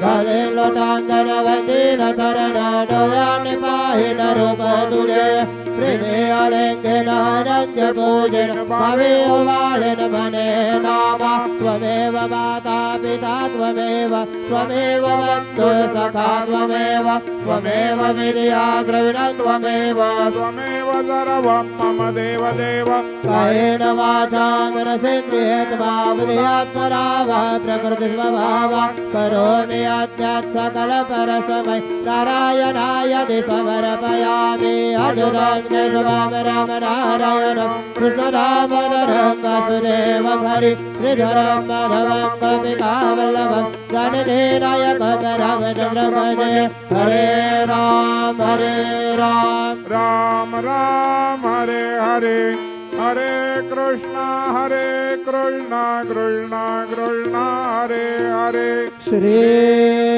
गले लोटांगन वंदीन चरण डोयानि पाहिन रूप तुझे प्रेमे अलिंगन अनंत पूजन भवे वाळिन मने नामा त्वमेव माता पिता त्वमेव त्वमेव बन्धु सखा त्वमेव त्वमेव विद्या द्रविणं त्वमेव त्वमेव सर्वं मम देव देव कायेन वाचा मनसेन्द्रियेर्वा बुद्ध्यात्मना वा प्रकृतिस्वभावा करोमि अद्यात् सकल परस्मै नारायणाय समर्पयामि अच्युतं केशवं राम नारायणं कृष्णदामोदरं वासुदेवं हरि श्रीधरं माधवं गोपिकावल्लभं गणनायकं रामचन्द्रं भजे हरे राम राम राम हरे हरे हरे कृष्णा कृष्णा कृष्णा कृष्णा हरे हरे श्री